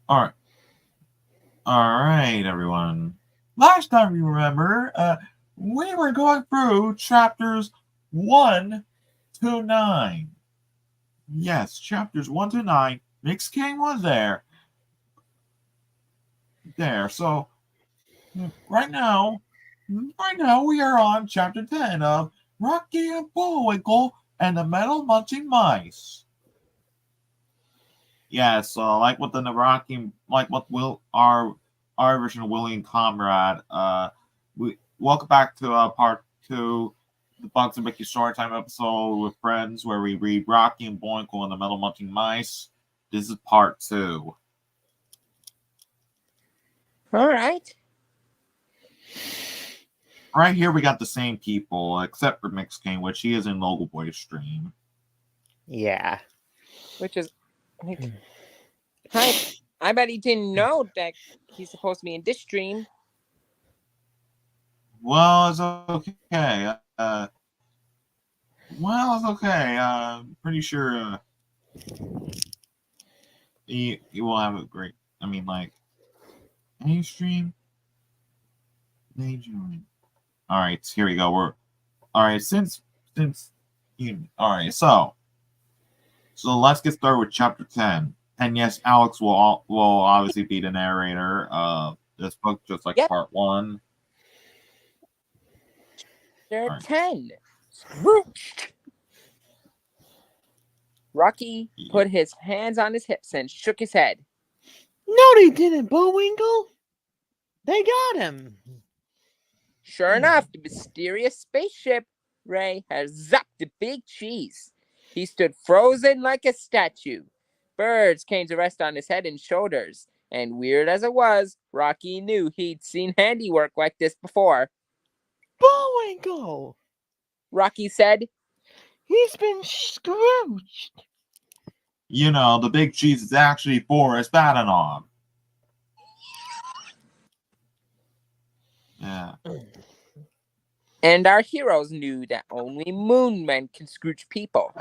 All right. All right, everyone. Last time you remember, we were going through chapters 1 to 9. Yes, chapters 1 to 9. Mix King was there. So right now, we are on chapter 10 of Rocky and Bullwinkle and the Metal-Munching Mice. Yeah, so like what the Rocky, like what will our version of William Comrade. We welcome back to part 2, the Bugs and Mickey Storytime episode with friends, where we read Rocky and Bullwinkle and the Metal-Munching Mice. This is part 2. All right. Right here, we got the same people, except for Mix King, which he is in Local Boy's stream. Yeah. Which is... I bet he didn't know that he's supposed to be in this stream. Well, it's okay. Pretty sure he will have a great... I mean, like... Any stream? They join. Alright, here we go. Alright, since you... Alright, so let's get started with chapter 10. And yes, Alex will obviously be the narrator of this book, just like part 1. There are 10. Scrooched. Rocky put his hands on his hips and shook his head. No, they didn't, Bullwinkle. They got him. Sure enough, the mysterious spaceship Ray had zapped the big cheese. He stood frozen like a statue. Birds came to rest on his head and shoulders, and weird as it was, Rocky knew he'd seen handiwork like this before. Bullwinkle, Rocky said. He's been scrooged. You know, the big cheese is actually Boris Badenov. Yeah. And our heroes knew that only moon men can scrooge people.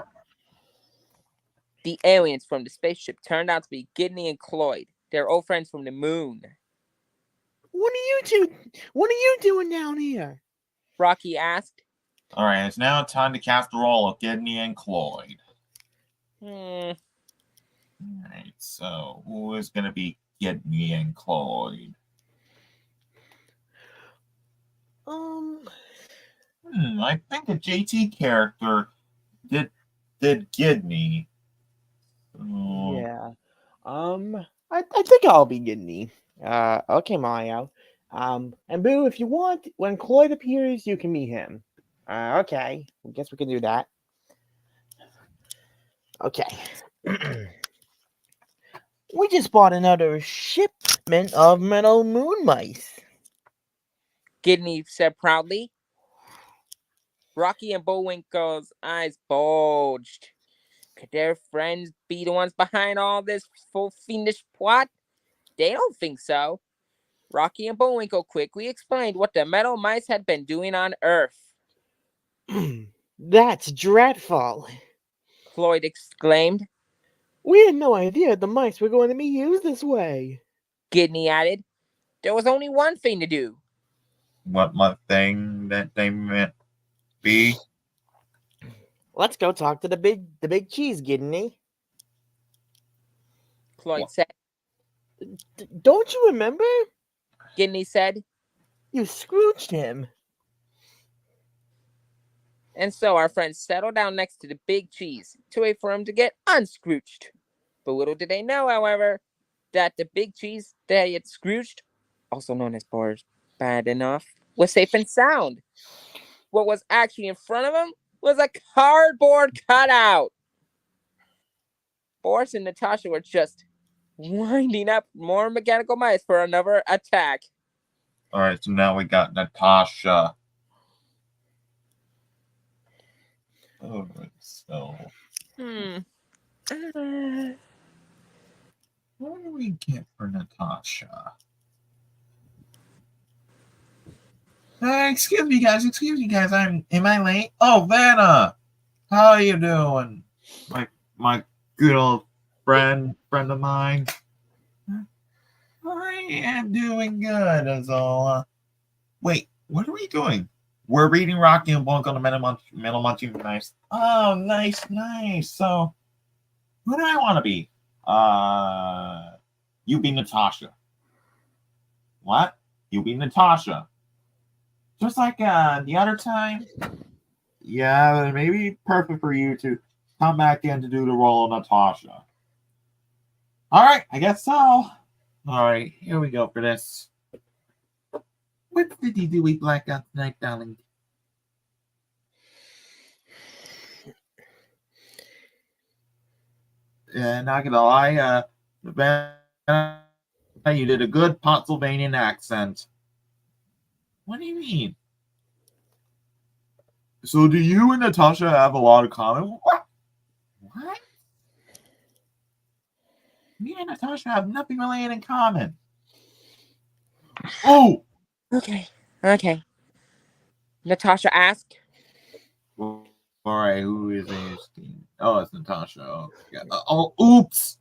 The aliens from the spaceship turned out to be Gidney and Cloyd, their old friends from the moon. What are you doing down here? Rocky asked. All right, it's now time to cast the role of Gidney and Cloyd. All right, so who is going to be Gidney and Cloyd? I think a JT character did Gidney. Yeah. I think I'll be Gidney. Okay, Mario. And Boo, if you want, when Cloyd appears, you can meet him. Okay. I guess we can do that. Okay. We just bought another shipment of metal moon mice. Gidney said proudly. Rocky and Bullwinkle's eyes bulged. Could their friends be the ones behind all this full fiendish plot? They don't think so. Rocky and Bullwinkle quickly explained what the metal mice had been doing on Earth. That's dreadful, Cloyd exclaimed. We had no idea the mice were going to be used this way. Gidney added. There was only one thing to do. What thing that they meant be? Let's go talk to the big cheese, Gidney. Cloyd said. Don't you remember? Gidney said. You scrooged him. And so our friends settled down next to the big cheese to wait for him to get unscrooged. But little did they know, however, that the big cheese they had scrooged, also known as Boris Badenov, was safe and sound. What was actually in front of him was a cardboard cutout. Boris and Natasha were just winding up more mechanical mice for another attack. All right, so now we got Natasha. All right, so what do we get for Natasha? Excuse me, guys. Am I late? Oh, Vanna, how are you doing? My good old friend of mine. I am doing good, Azola. Wait, what are we doing? We're reading Rocky and Bullwinkle on the Metal-Munching. Nice. Oh, nice. So, who do I want to be? You be Natasha. What? You be Natasha. Just like the other time? Yeah, maybe perfect for you to come back in to do the role of Natasha. Alright, I guess so. Alright, here we go for this. What did you do with Blackout tonight, darling? Not gonna lie, you did a good Pennsylvanian accent. What do you mean? So do you and Natasha have a lot of common? What? Me and Natasha have nothing really in common. Oh! Okay. Natasha asked. All right, who is this? Oh, it's Natasha. Oh, yeah. Oops!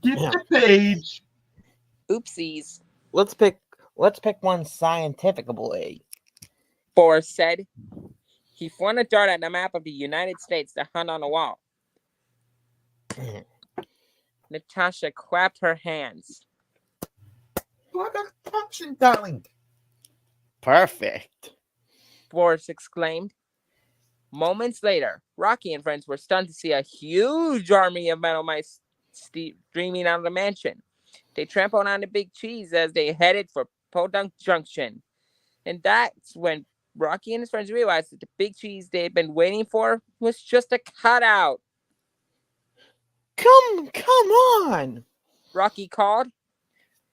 Get the page. Oopsies. Let's pick one scientifically. Boris said. He flung a dart at the map of the United States that hung on the wall. Natasha clapped her hands. What a function, darling. Perfect. Boris exclaimed. Moments later, Rocky and friends were stunned to see a huge army of metal mice streaming out of the mansion. They trampled on the big cheese as they headed for Podunk Junction. And that's when Rocky and his friends realized that the big cheese they had been waiting for was just a cutout. Come on! Rocky called.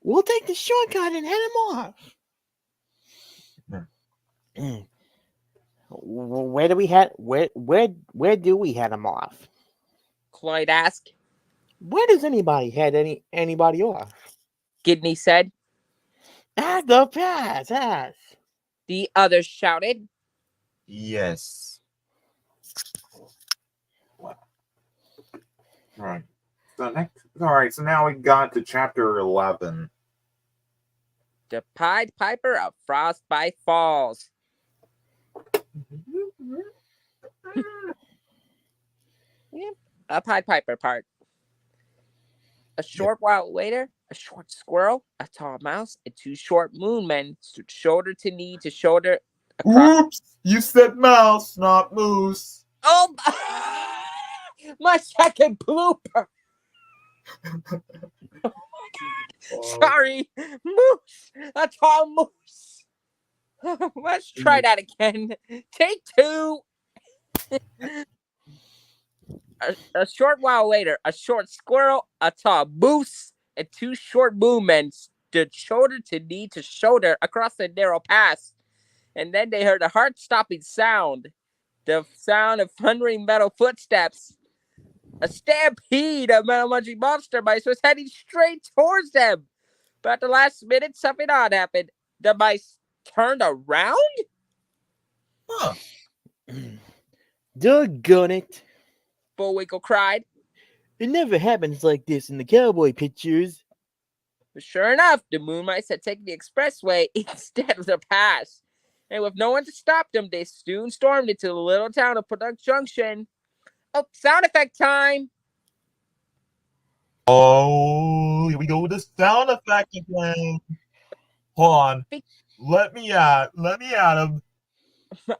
We'll take the shortcut and head him off. Where do we head? Where do we head him off? Clyde asked. Where does anybody head anybody off? Gidney said. At the pass. The others shouted. Yes. Right. So now we got to chapter 11. The Pied Piper of Frostbite Falls. A Pied Piper part. A short while later, a short squirrel, a tall mouse, and two short moon men stood shoulder to knee to shoulder across. Oops! You said mouse, not moose. Oh, my second blooper. Oh my God. Sorry, moose. A tall moose. Let's try that again. Take two. A short while later, a short squirrel, a tall moose, and two short moon men stood shoulder to knee to shoulder across the narrow pass. And then they heard a heart-stopping sound. The sound of thundering metal footsteps. A stampede of metal-munching monster mice was heading straight towards them. But at the last minute, something odd happened. The mice turned around? Huh. Doggone it. Bullwinkle cried. It never happens like this in the cowboy pictures. But sure enough, the moon mice had taken the expressway instead of the pass. And with no one to stop them, they soon stormed into the little town of Podunk Junction. Oh, sound effect time! Oh, here we go with the sound effect again. Hold on. Let me add them.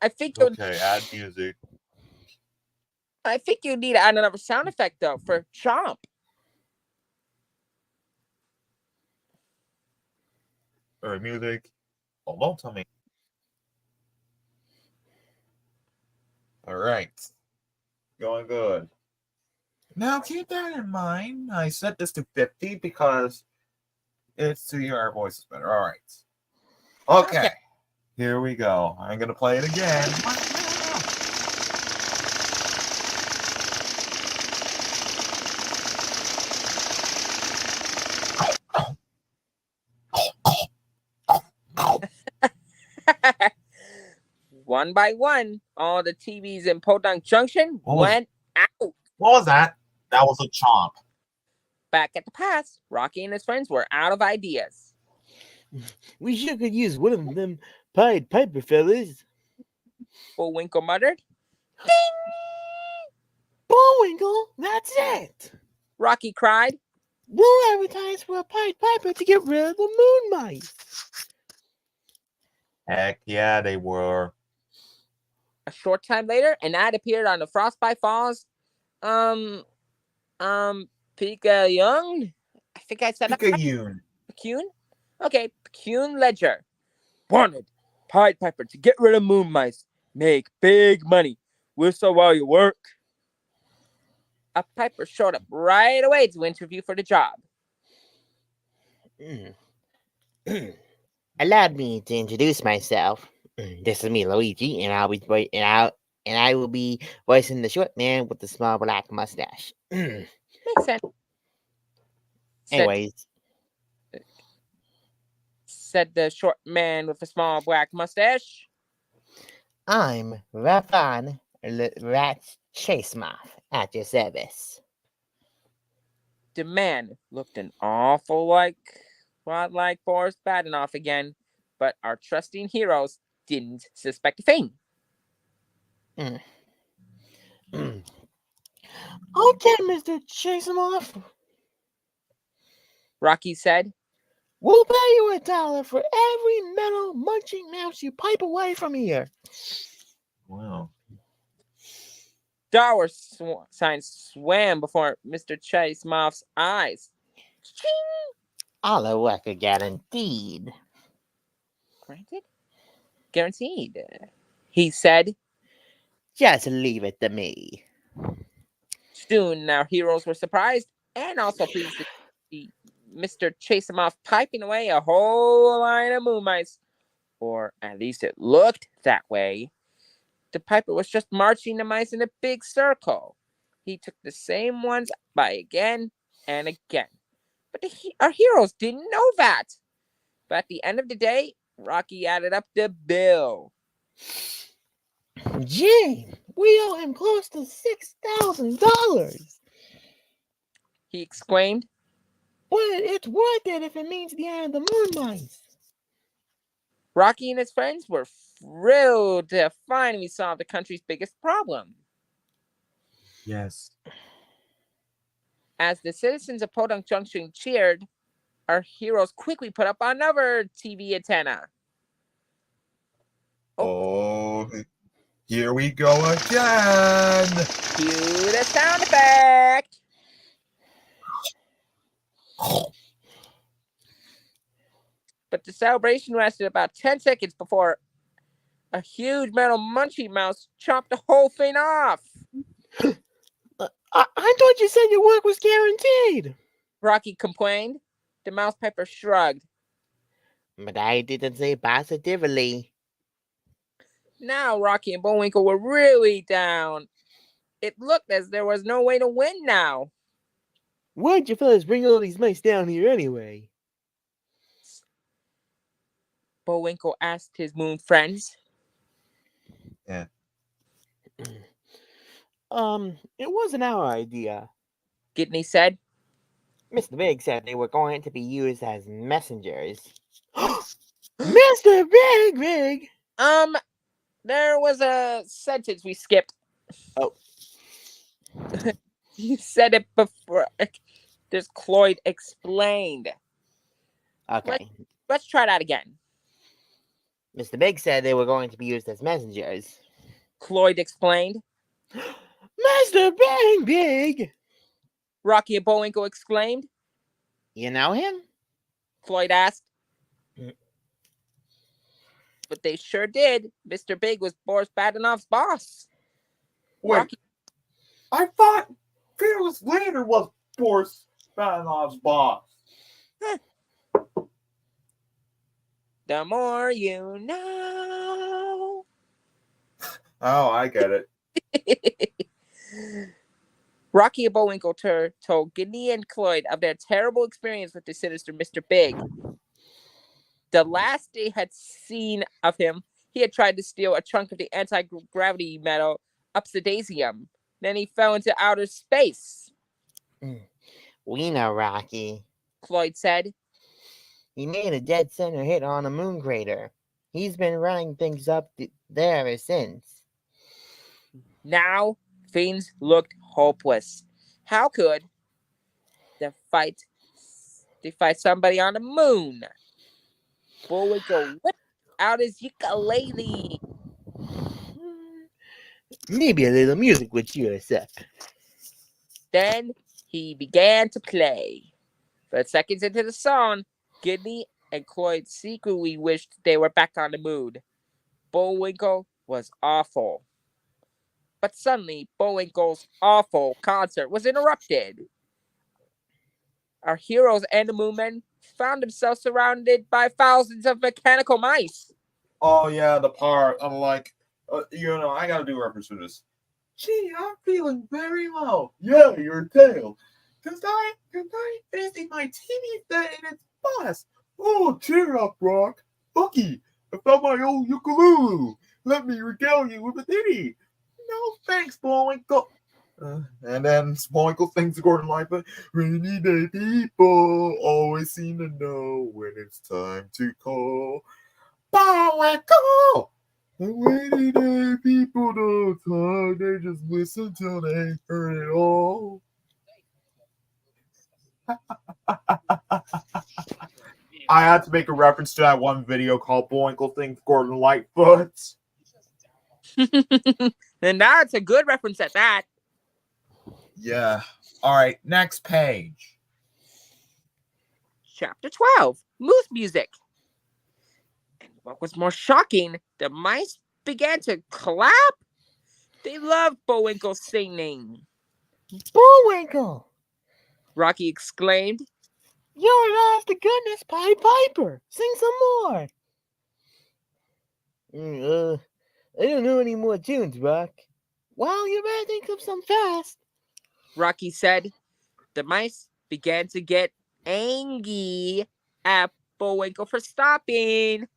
I think Okay, add music. I think you need to add another sound effect though for Chomp. All right, music. Oh, don't tell me. All right. Going good. Now keep that in mind. I set this to 50 because it's to hear our voices better. All right. Okay. Here we go. I'm going to play it again. One by one, all the TVs in Podunk Junction went out. What was that? That was a chomp. Back at the pass, Rocky and his friends were out of ideas. We sure could use one of them Pied Piper fellas. Bullwinkle muttered. Bullwinkle, that's it. Rocky cried. We'll advertise for a Pied Piper to get rid of the moon mice. Heck yeah, they were. A short time later, an ad appeared on the Frostbite Falls. Picayune? I think I said that right. Picayune? Okay, Picayune Ledger. Wanted. Pied Piper to get rid of moon mice. Make big money. Whistle while you work. A piper showed up right away to interview for the job. Allow me to introduce myself. This is me, Luigi, and I will be voicing the short man with the small black mustache. Makes sense. Anyways, said the short man with the small black mustache. I'm Rafan Rat Chase Moth at your service. The man looked an awful lot like Boris Badenoff again, but our trusting heroes didn't suspect a thing. Okay, Mr. Chasemoff. Rocky said, We'll pay you $1 for every metal-munching mouse you pipe away from here. Wow. dollar signs swam before Mr. Chasemoff's eyes. Ching! All the work are guaranteed. Granted? Guaranteed, he said. Just leave it to me. Soon our heroes were surprised and also pleased to see Mr. Chasemoff piping away a whole line of moon mice. Or at least it looked that way. The piper was just marching the mice in a big circle. He took the same ones by again and again. But our heroes didn't know that. But at the end of the day, Rocky added up the bill. Gee, we owe him close to $6,000. He exclaimed. But it's worth it if it means the end of the moon mice. Rocky and his friends were thrilled to finally solve the country's biggest problem. Yes. As the citizens of Podunk Junction cheered, our heroes quickly put up another TV antenna. Oh, here we go again. Cue the sound effect. But the celebration lasted about 10 seconds before a huge Metal-Munching mouse chopped the whole thing off. I thought you said your work was guaranteed. Rocky complained. The mouse piper shrugged. But I didn't say positively. Now Rocky and Bullwinkle were really down. It looked as there was no way to win now. Why'd you fellas bring all these mice down here anyway? Bullwinkle asked his moon friends. Yeah. It wasn't our idea. Gidney said. Mr. Big said they were going to be used as messengers. Mr. Big! There was a sentence we skipped. Oh. You said it before. There's Cloyd explained. Okay. Let's try that again. Mr. Big said they were going to be used as messengers. Cloyd explained. Mr. Big! Rocky and Bullwinkle exclaimed. You know him? Cloyd asked. But they sure did. Mr. Big was Boris Badenoff's boss. Wait, Rocky... I thought Fearless Leader was Boris Badenoff's boss. The more you know. Oh, I get it. Rocky and Bullwinkle told Gidney and Cloyd of their terrible experience with the sinister Mr. Big. The last they had seen of him, he had tried to steal a chunk of the anti-gravity metal Upsidasium. Then he fell into outer space. We know Rocky. Cloyd said. He made a dead center hit on a moon crater. He's been running things up there ever since. Now, things looked hopeless. How could they fight somebody on the moon? Bullwinkle whipped out his ukulele. Maybe a little music would cheer us up. Then he began to play. But seconds into the song, Gidney and Cloyd secretly wished they were back on the moon. Bullwinkle was awful. But suddenly, Bullwinkle's awful concert was interrupted. Our heroes and the Moonmen found themselves surrounded by thousands of mechanical mice. Oh yeah, the part I'm like, I gotta do reference to this. Gee, I'm feeling very low. Yeah, your tail. Cause I'm facing my TV set in its bus. Oh, cheer up, Rock. Bucky, I found my old ukulele. Let me regale you with a ditty. No thanks, Bullwinkle. And then Bullwinkle sings the Gordon Light, but rainy day people always seem to know when it's time to call. Bullwinkle! The rainy day people don't talk, they just listen till they heard it all. I had to make a reference to that one video called Bullwinkle Thinks Gordon Lightfoot. And that's a good reference at that. Yeah. All right, next page. Chapter 12, Moose Music. And what was more shocking, the mice began to clap. They loved Bullwinkle singing. Bullwinkle! Rocky exclaimed. You're an honest to goodness Pied Piper. Sing some more. I don't know any more tunes, Rock. Well, you better think of some fast. Rocky said. The mice began to get angry at Bullwinkle for stopping.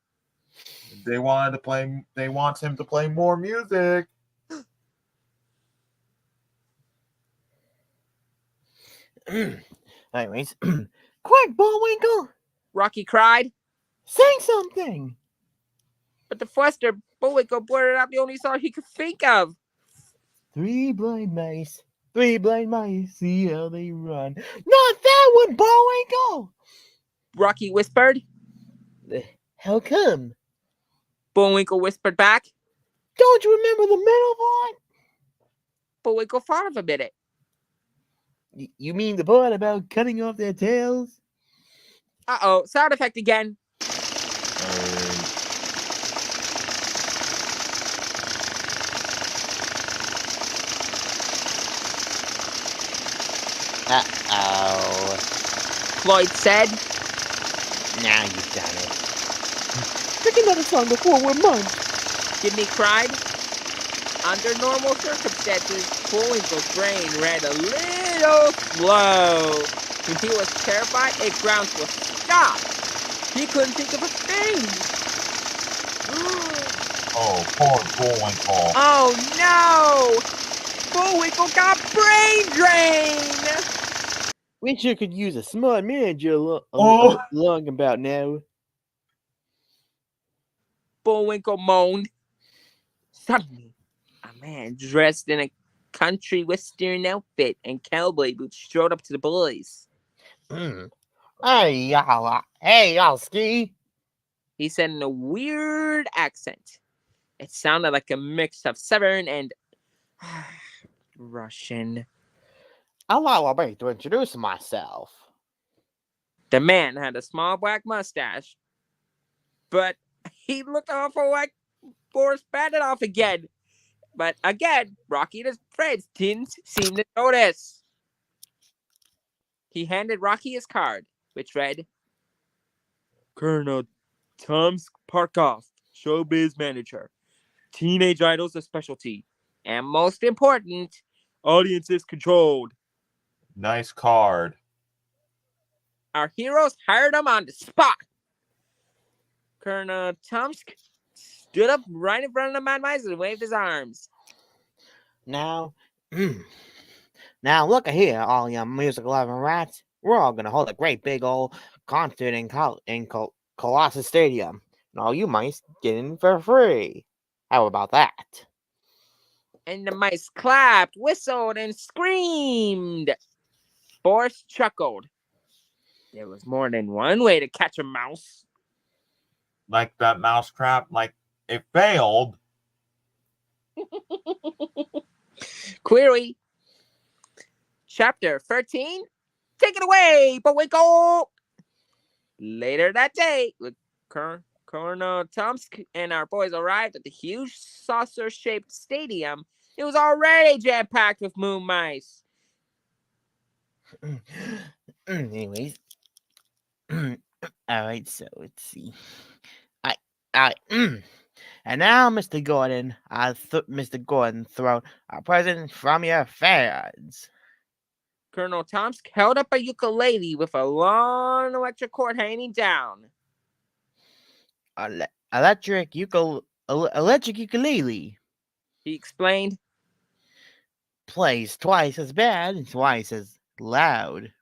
They want him to play more music. Anyways, quick, Bullwinkle! Rocky cried. Sing something! But the flustered Bullwinkle blurted out the only song he could think of. Three blind mice, see how they run. Not that one, Bullwinkle! Rocky whispered. How come? Bullwinkle whispered back. Don't you remember the middle one? Bullwinkle thought of a minute. You mean the part about cutting off their tails? Uh-oh, sound effect again. Uh-oh. Cloyd said. Now you've done it. Pick another song before we're munched. Gidney cried. Under normal circumstances, Bullwinkle's brain ran a little slow. When he was terrified, it ground to a stop. He couldn't think of a thing. Oh, poor Bullwinkle. Oh no! Bullwinkle got brain drain! We sure could use a smart manager along about now. Bullwinkle moaned. Suddenly, a man dressed in a country western outfit and cowboy boots strode up to the boys. Hey, y'all ski. He said in a weird accent. It sounded like a mix of Southern and Russian. Allow me to introduce myself. The man had a small black mustache, but he looked awful like Boris Badenov again. But again, Rocky and his friends didn't seem to notice. He handed Rocky his card, which read, Colonel Tomsk Parkov, showbiz manager. Teenage Idol's a specialty. And most important, audiences controlled. Nice card. Our heroes hired him on the spot. Colonel Tomsk stood up right in front of the Mad Mice and waved his arms. Now Now look here, all you musical loving rats. We're all gonna hold a great big old concert in Colossus Stadium, and all you mice get in for free. How about that? And the mice clapped, whistled, and screamed. Boris chuckled. There was more than one way to catch a mouse. Like that mousetrap, like it failed. Query. Chapter 13. Take it away, Bullwinkle! Later that day, Colonel Tomsk and our boys arrived at the huge saucer-shaped stadium. It was already jam-packed with moon mice. Anyways, all right. So let's see. And now, Mr. Gordon, Mr. Gordon, throw a present from your fans. Colonel Tomsk held up a ukulele with a long electric cord hanging down. Electric ukulele. He explained. Plays twice as bad and twice as loud.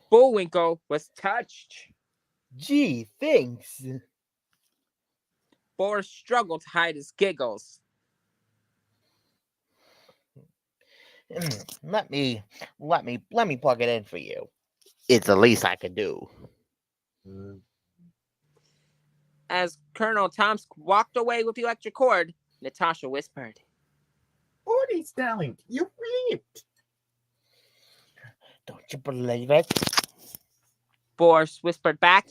Bullwinkle was touched. Gee, thanks. Boris struggled to hide his giggles. Let me plug it in for you. It's the least I could do. As Colonel Tomsk walked away with the electric cord, Natasha whispered, Ordy's darling, you ripped. Don't you believe it? Boris whispered back.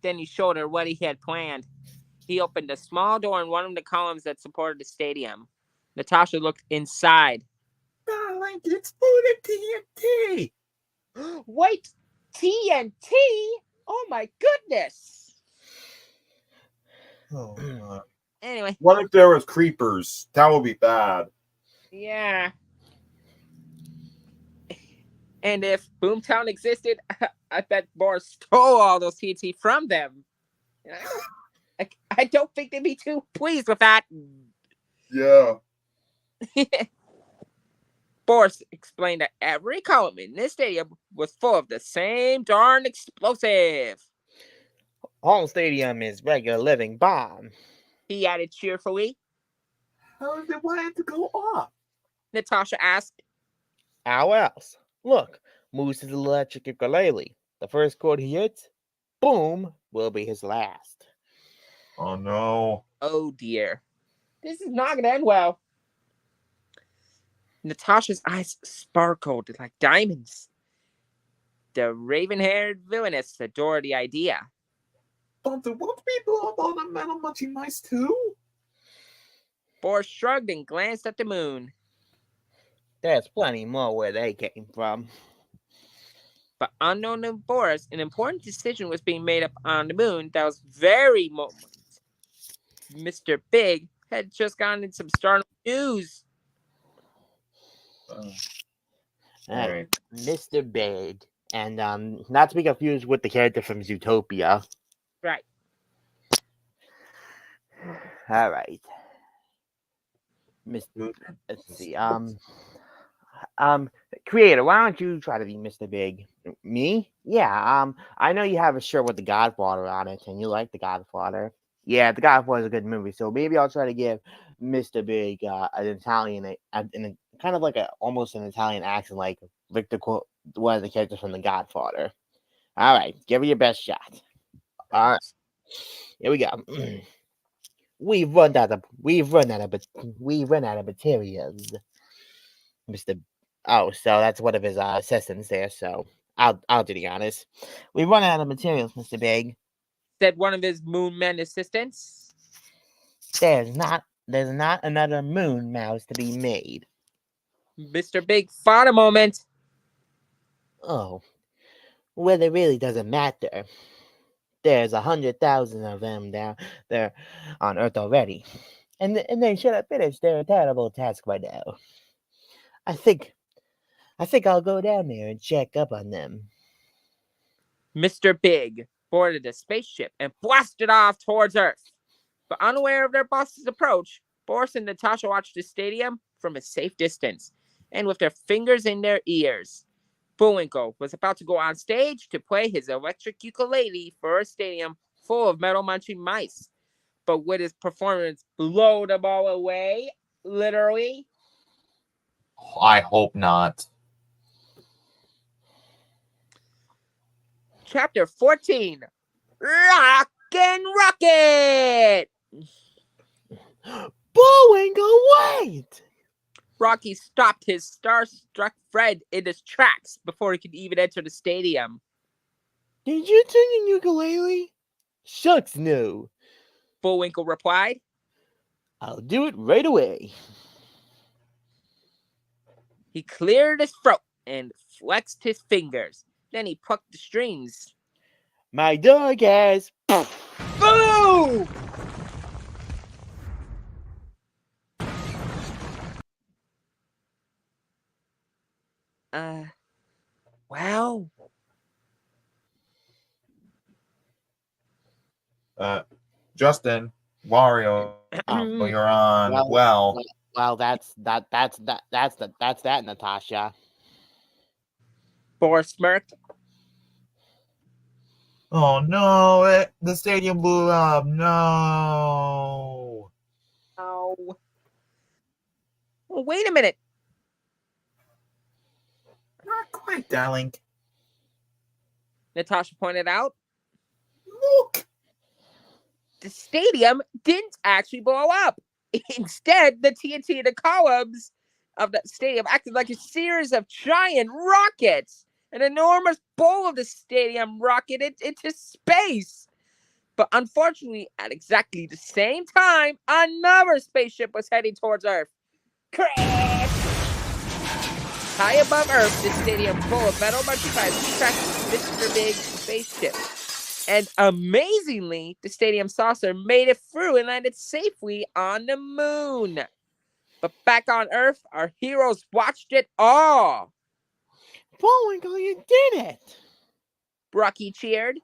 Then he showed her what he had planned. He opened a small door in one of the columns that supported the stadium. Natasha looked inside. Darling, it's full of TNT. Wait, TNT? Oh my goodness! Oh, God. Anyway. What if there was creepers? That would be bad. Yeah. And if Boomtown existed, I bet Boris stole all those TNT from them. I don't think they'd be too pleased with that. Yeah. Boris explained that every column in this stadium was full of the same darn explosive. Whole stadium is regular living bomb. He added cheerfully. How did they want it to go off? Natasha asked. How else? Look, Moose's electric ukulele. The first chord he hits, boom, will be his last. Oh, no. Oh, dear. This is not going to end well. Natasha's eyes sparkled like diamonds. The raven-haired villainess adored the idea. Don't they want people about the Metal-Munching mice too? Boris shrugged and glanced at the moon. There's plenty more where they came from. But unknown to Boris, an important decision was being made up on the moon that was very moment. Mr. Big had just gotten in some startling news. All right. Mr. Big. And not to be confused with the character from Zootopia. Right. All right. Let's see. Creator, why don't you try to be Mr. Big? Me? Yeah. I know you have a shirt with the Godfather on it, and you like the Godfather. Yeah, the Godfather is a good movie, so maybe I'll try to give Mr. Big an Italian, kind of like almost an Italian accent, like Victor, one of the characters from the Godfather. All right, give it your best shot. All right, here we go. We've run out of materials, Mr. Oh, so that's one of his assistants there. So I'll do the honors. We've run out of materials, Mr. Big. Said one of his moon men assistants. There's not another moon mouse to be made. Mr. Big thought a moment. Oh, well, it really doesn't matter. There's 100,000 of them down there on Earth already, and they should have finished their terrible task by now. I think I'll go down there and check up on them. Mr. Big boarded a spaceship and blasted off towards Earth. But unaware of their boss's approach, Boris and Natasha watched the stadium from a safe distance. and with their fingers in their ears. Bullwinkle was about to go on stage to play his electric ukulele for a stadium full of metal-munching mice. But would his performance blow them all away? Literally? I hope not. Chapter 14. Rock and Rocket! Bullwinkle, wait! Rocky stopped his starstruck friend in his tracks before he could even enter the stadium. Did you tune your ukulele? Shucks, no. Bullwinkle replied. I'll do it right away. He cleared his throat and flexed his fingers. Then he plucked the strings. My dog has... Boo! Well... Justin, Wario, you're on. Well, that's that, Natasha. Boris smirked. oh no, the stadium blew up. No. Oh. Well, wait a minute. Not quite, darling. Natasha pointed out. Look. The stadium didn't actually blow up. Instead, the TNT in the columns of the stadium acted like a series of giant rockets. An enormous bowl of the stadium rocketed into space. But unfortunately, at exactly the same time, another spaceship was heading towards Earth. Crash! High above Earth, the stadium full of metal-munching mice tracked Mr. Big spaceship. And amazingly, the stadium saucer made it through and landed safely on the moon. But back on Earth, our heroes watched it all. Bullwinkle, you did it! Rocky cheered.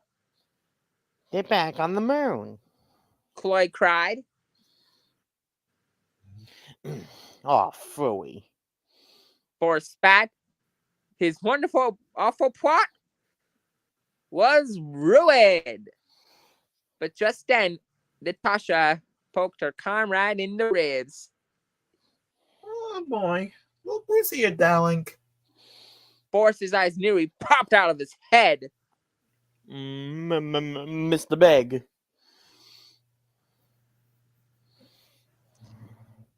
They're back on the moon. Chloe cried. Oh, phooey. Boris spat. His wonderful, awful plot was ruined. But just then, Natasha poked her comrade in the ribs. Oh boy. Look, we see it, darling. Boris's eyes nearly popped out of his head. Mr. Big.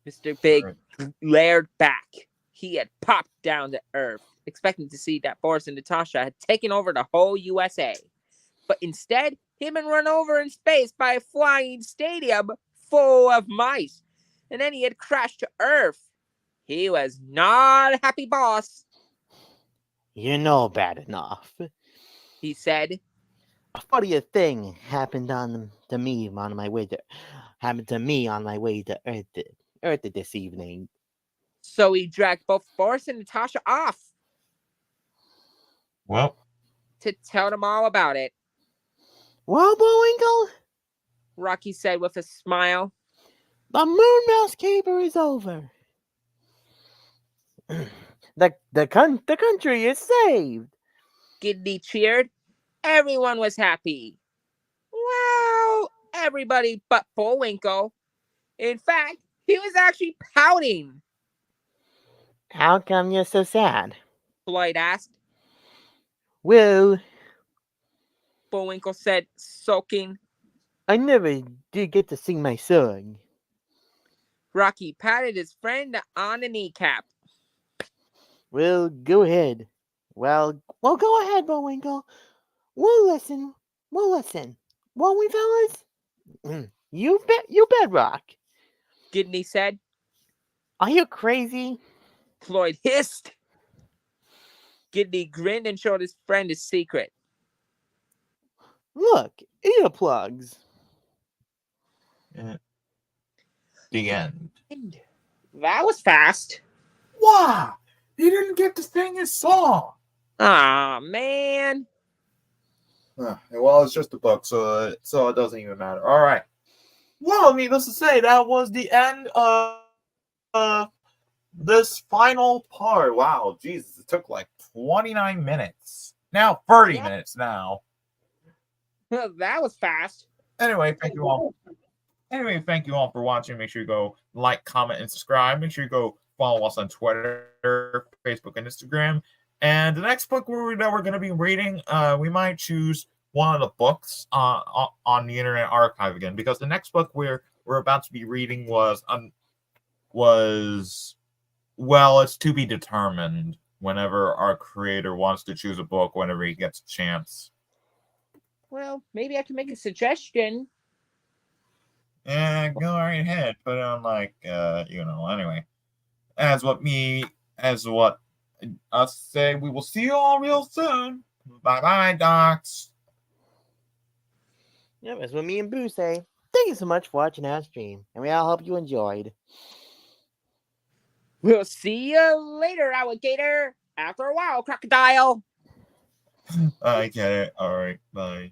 Mr. Big glared back. He had popped down to Earth, expecting to see that Boris and Natasha had taken over the whole USA. But instead, he'd been run over in space by a flying stadium full of mice. And then he had crashed to Earth. He was not a happy boss. You know bad enough. He said. A funnier thing happened to me on my way to Earth this evening. So he dragged both Boris and Natasha off. Well, to tell them all about it. Well, Bullwinkle, Rocky said with a smile. The Moon Mouse caper is over. The country is saved. Gidney cheered. Everyone was happy. Well, everybody but Bullwinkle. In fact, he was actually pouting. How come you're so sad? Floyd asked. Well, Bullwinkle said, sulking. I never did get to sing my song. Rocky patted his friend on the kneecap. Well, go ahead. Well, go ahead, Bullwinkle. We'll listen. Won't we, fellas? You bet, Rock. Gidney said. Are you crazy? Floyd hissed. Gidney grinned and showed his friend his secret. Look, earplugs. The end. That was fast. Wow! He didn't get to sing his song. Aw, man. Well, it's just a book, so it doesn't even matter. All right. Well, needless to say, that was the end of this final part. Wow, Jesus, it took like 29 minutes. Now 30 minutes now. That was fast. Anyway, thank you all. Anyway, thank you all for watching. Make sure you go like, comment, and subscribe. Make sure you go follow us on Twitter, Facebook, and Instagram. And the next book that we're going to be reading, we might choose one of the books on the Internet Archive again, because the next book we're about to be reading was well, it's to be determined whenever our creator wants to choose a book whenever he gets a chance. Well, maybe I can make a suggestion. Yeah, go right ahead. Put it on anyway. As what us say, we will see you all real soon. Bye-bye, docs. Yep, that's what me and Boo say. Thank you so much for watching our stream, and we all hope you enjoyed. We'll see you later, alligator. After a while, crocodile. I get it. All right, bye.